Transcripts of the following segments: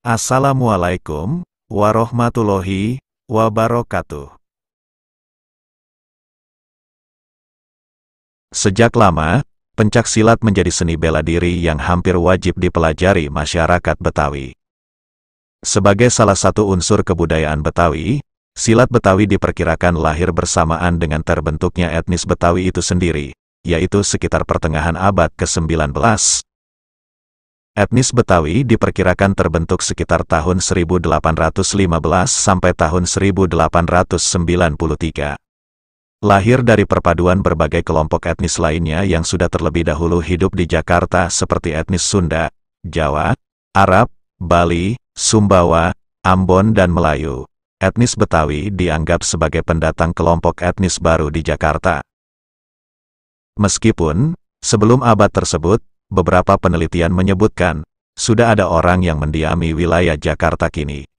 Assalamualaikum warahmatullahi wabarakatuh. Sejak lama, pencaksilat menjadi seni bela diri yang hampir wajib dipelajari masyarakat Betawi. Sebagai salah satu unsur kebudayaan Betawi, silat Betawi diperkirakan lahir bersamaan dengan terbentuknya etnis Betawi itu sendiri, yaitu sekitar pertengahan abad ke-19. Etnis Betawi diperkirakan terbentuk sekitar tahun 1815 sampai tahun 1893. Lahir dari perpaduan berbagai kelompok etnis lainnya yang sudah terlebih dahulu hidup di Jakarta seperti etnis Sunda, Jawa, Arab, Bali, Sumbawa, Ambon dan Melayu. Etnis Betawi dianggap sebagai pendatang kelompok etnis baru di Jakarta. Meskipun, sebelum abad tersebut, beberapa penelitian menyebutkan, sudah ada orang yang mendiami wilayah Jakarta kini.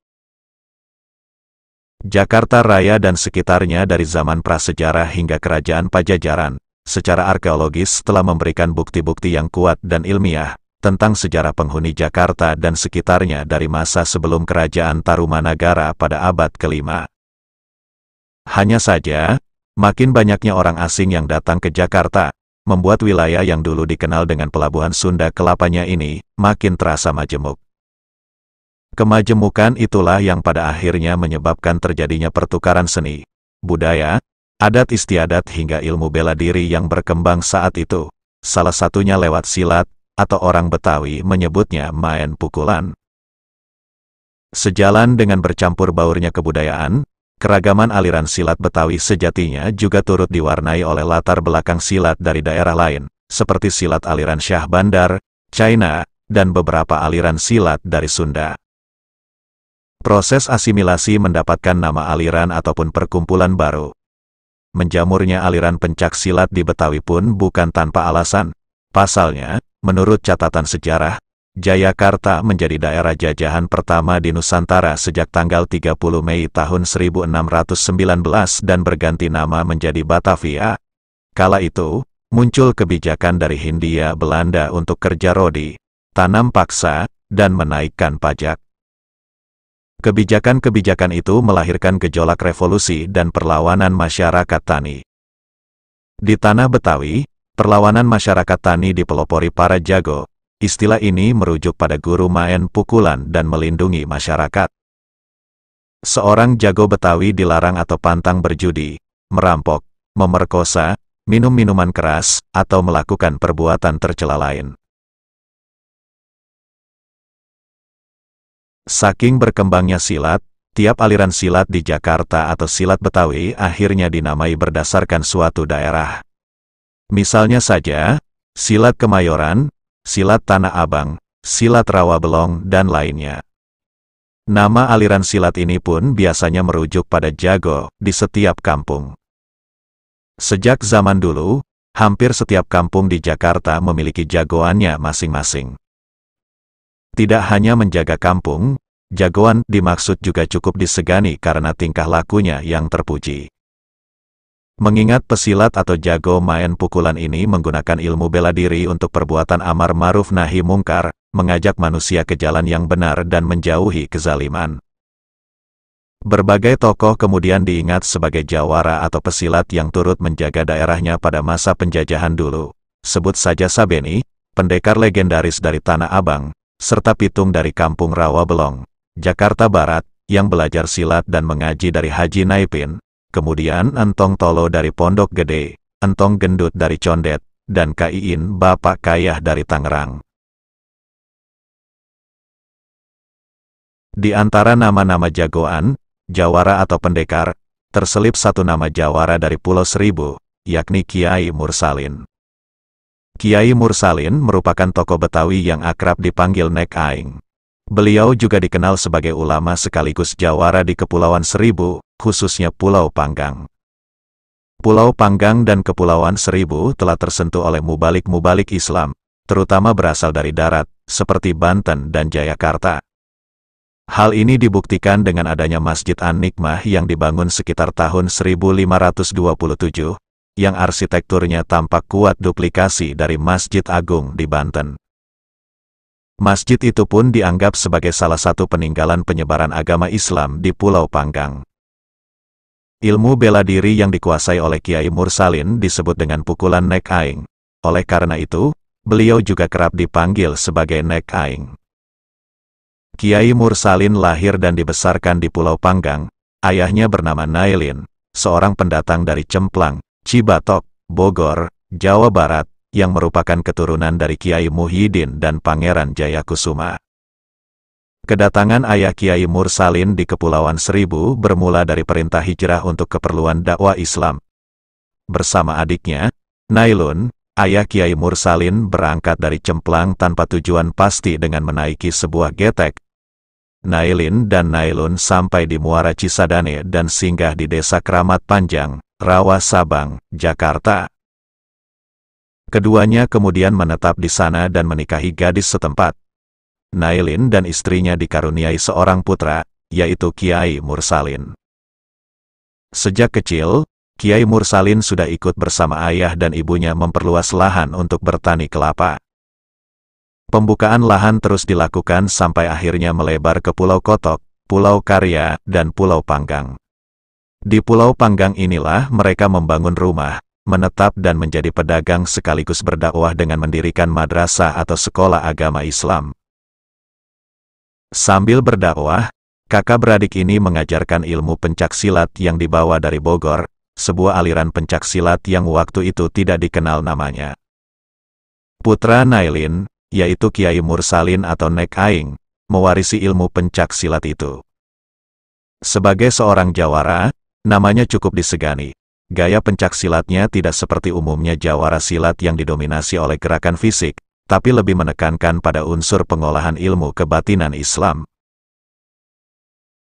Jakarta Raya dan sekitarnya dari zaman prasejarah hingga kerajaan Pajajaran, secara arkeologis telah memberikan bukti-bukti yang kuat dan ilmiah, tentang sejarah penghuni Jakarta dan sekitarnya dari masa sebelum kerajaan Tarumanagara pada abad ke-5. Hanya saja, makin banyaknya orang asing yang datang ke Jakarta, membuat wilayah yang dulu dikenal dengan pelabuhan Sunda Kelapanya ini, makin terasa majemuk. Kemajemukan itulah yang pada akhirnya menyebabkan terjadinya pertukaran seni, budaya, adat istiadat hingga ilmu bela diri yang berkembang saat itu, salah satunya lewat silat, atau orang Betawi menyebutnya main pukulan. Sejalan dengan bercampur baurnya kebudayaan, keragaman aliran silat Betawi sejatinya juga turut diwarnai oleh latar belakang silat dari daerah lain, seperti silat aliran Syah Bandar, China, dan beberapa aliran silat dari Sunda. Proses asimilasi mendapatkan nama aliran ataupun perkumpulan baru. Menjamurnya aliran pencaksilat di Betawi pun bukan tanpa alasan. Pasalnya, menurut catatan sejarah, Jayakarta menjadi daerah jajahan pertama di Nusantara sejak tanggal 30 Mei tahun 1619 dan berganti nama menjadi Batavia. Kala itu, muncul kebijakan dari Hindia Belanda untuk kerja rodi, tanam paksa, dan menaikkan pajak. Kebijakan-kebijakan itu melahirkan gejolak revolusi dan perlawanan masyarakat tani. Di tanah Betawi, perlawanan masyarakat tani dipelopori para jago. Istilah ini merujuk pada guru main pukulan dan melindungi masyarakat. Seorang jago Betawi dilarang atau pantang berjudi, merampok, memerkosa, minum minuman keras, atau melakukan perbuatan tercela lain. Saking berkembangnya silat, tiap aliran silat di Jakarta atau silat Betawi akhirnya dinamai berdasarkan suatu daerah. Misalnya saja, silat Kemayoran, silat Tanah Abang, silat Rawabelong, dan lainnya. Nama aliran silat ini pun biasanya merujuk pada jago di setiap kampung. Sejak zaman dulu, hampir setiap kampung di Jakarta memiliki jagoannya masing-masing. Tidak hanya menjaga kampung, jagoan dimaksud juga cukup disegani karena tingkah lakunya yang terpuji. Mengingat pesilat atau jago main pukulan ini menggunakan ilmu bela diri untuk perbuatan amar ma'ruf nahi mungkar, mengajak manusia ke jalan yang benar dan menjauhi kezaliman. Berbagai tokoh kemudian diingat sebagai jawara atau pesilat yang turut menjaga daerahnya pada masa penjajahan dulu. Sebut saja Sabeni, pendekar legendaris dari Tanah Abang, serta Pitung dari Kampung Rawabelong, Jakarta Barat, yang belajar silat dan mengaji dari Haji Naipin. Kemudian Entong Tolo dari Pondok Gede, Entong Gendut dari Condet, dan Kaiin Bapak Kayah dari Tangerang. Di antara nama-nama jagoan, jawara atau pendekar, terselip satu nama jawara dari Pulau Seribu, yakni Kiai Mursalin. Kiai Mursalin merupakan tokoh Betawi yang akrab dipanggil Nek Aing. Beliau juga dikenal sebagai ulama sekaligus jawara di Kepulauan Seribu, khususnya Pulau Panggang. Pulau Panggang dan Kepulauan Seribu telah tersentuh oleh mubalik-mubalik Islam, terutama berasal dari darat, seperti Banten dan Jayakarta. Hal ini dibuktikan dengan adanya Masjid An-Nikmah yang dibangun sekitar tahun 1527, yang arsitekturnya tampak kuat duplikasi dari Masjid Agung di Banten. Masjid itu pun dianggap sebagai salah satu peninggalan penyebaran agama Islam di Pulau Panggang. Ilmu bela diri yang dikuasai oleh Kiai Mursalin disebut dengan pukulan Nek Aing. Oleh karena itu, beliau juga kerap dipanggil sebagai Nek Aing. Kiai Mursalin lahir dan dibesarkan di Pulau Panggang. Ayahnya bernama Nailin, seorang pendatang dari Cemplang, Cibatok, Bogor, Jawa Barat, yang merupakan keturunan dari Kiai Muhyiddin dan Pangeran Jayakusuma. Kedatangan ayah Kiai Mursalin di Kepulauan Seribu bermula dari perintah hijrah untuk keperluan dakwah Islam. Bersama adiknya, Nailun, ayah Kiai Mursalin berangkat dari Cemplang tanpa tujuan pasti dengan menaiki sebuah getek. Nailin dan Nailun sampai di Muara Cisadane dan singgah di Desa Kramat Panjang, Rawa Sabang, Jakarta. Keduanya kemudian menetap di sana dan menikahi gadis setempat. Nailin dan istrinya dikaruniai seorang putra, yaitu Kiai Mursalin. Sejak kecil, Kiai Mursalin sudah ikut bersama ayah dan ibunya memperluas lahan untuk bertani kelapa. Pembukaan lahan terus dilakukan sampai akhirnya melebar ke Pulau Kotok, Pulau Karya, dan Pulau Panggang. Di Pulau Panggang inilah mereka membangun rumah, menetap dan menjadi pedagang sekaligus berdakwah dengan mendirikan madrasah atau sekolah agama Islam. Sambil berdakwah, kakak beradik ini mengajarkan ilmu pencaksilat yang dibawa dari Bogor, sebuah aliran pencaksilat yang waktu itu tidak dikenal namanya. Putra Nailin, yaitu Kiai Mursalin atau Nek Aing, mewarisi ilmu pencaksilat itu. Sebagai seorang jawara, namanya cukup disegani. Gaya pencaksilatnya tidak seperti umumnya jawara silat yang didominasi oleh gerakan fisik, tapi lebih menekankan pada unsur pengolahan ilmu kebatinan Islam.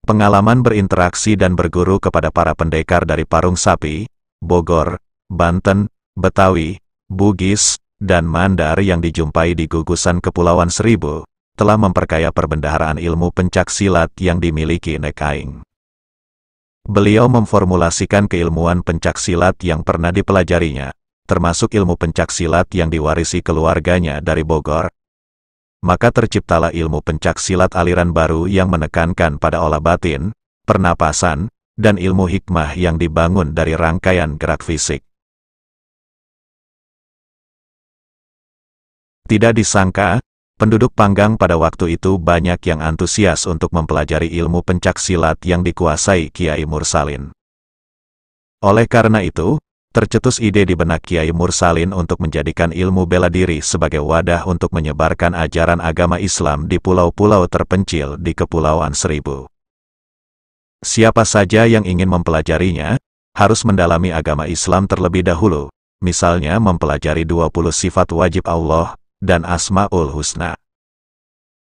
Pengalaman berinteraksi dan berguru kepada para pendekar dari Parung Sapi, Bogor, Banten, Betawi, Bugis, dan Mandar yang dijumpai di gugusan Kepulauan Seribu, telah memperkaya perbendaharaan ilmu pencaksilat yang dimiliki Nek Aing. Beliau memformulasikan keilmuan pencaksilat yang pernah dipelajarinya, termasuk ilmu pencaksilat yang diwarisi keluarganya dari Bogor. Maka terciptalah ilmu pencaksilat aliran baru yang menekankan pada olah batin, pernapasan, dan ilmu hikmah yang dibangun dari rangkaian gerak fisik. Tidak disangka, penduduk Panggang pada waktu itu banyak yang antusias untuk mempelajari ilmu pencaksilat yang dikuasai Kiai Mursalin. Oleh karena itu, tercetus ide di benak Kiai Mursalin untuk menjadikan ilmu bela diri sebagai wadah untuk menyebarkan ajaran agama Islam di pulau-pulau terpencil di Kepulauan Seribu. Siapa saja yang ingin mempelajarinya, harus mendalami agama Islam terlebih dahulu, misalnya mempelajari 20 sifat wajib Allah, dan Asmaul Husna.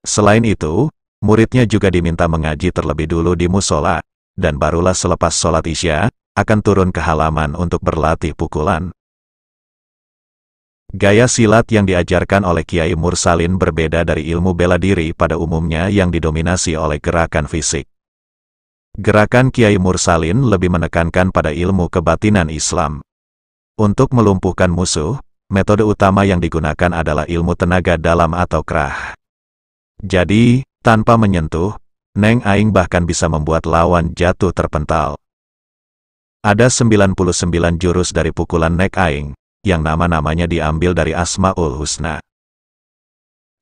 Selain itu, muridnya juga diminta mengaji terlebih dulu di musola, dan barulah selepas sholat Isya, akan turun ke halaman untuk berlatih pukulan. Gaya silat yang diajarkan oleh Kiai Mursalin berbeda dari ilmu bela diri pada umumnya yang didominasi oleh gerakan fisik. Gerakan Kiai Mursalin lebih menekankan pada ilmu kebatinan Islam. Untuk melumpuhkan musuh, metode utama yang digunakan adalah ilmu tenaga dalam atau krah. Jadi, tanpa menyentuh, Neng Aing bahkan bisa membuat lawan jatuh terpental. Ada 99 jurus dari pukulan Nek Aing, yang nama-namanya diambil dari Asmaul Husna.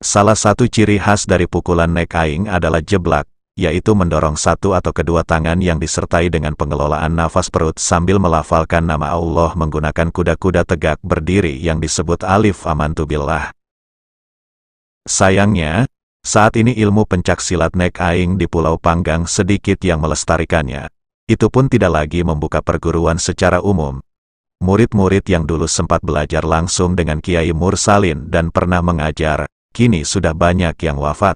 Salah satu ciri khas dari pukulan Nek Aing adalah jeblak, yaitu mendorong satu atau kedua tangan yang disertai dengan pengelolaan nafas perut sambil melafalkan nama Allah menggunakan kuda-kuda tegak berdiri yang disebut alif amantu billah. Sayangnya, saat ini ilmu pencaksilat Nek Aing di Pulau Panggang sedikit yang melestarikannya. Itu pun tidak lagi membuka perguruan secara umum. Murid-murid yang dulu sempat belajar langsung dengan Kiai Mursalin dan pernah mengajar, kini sudah banyak yang wafat.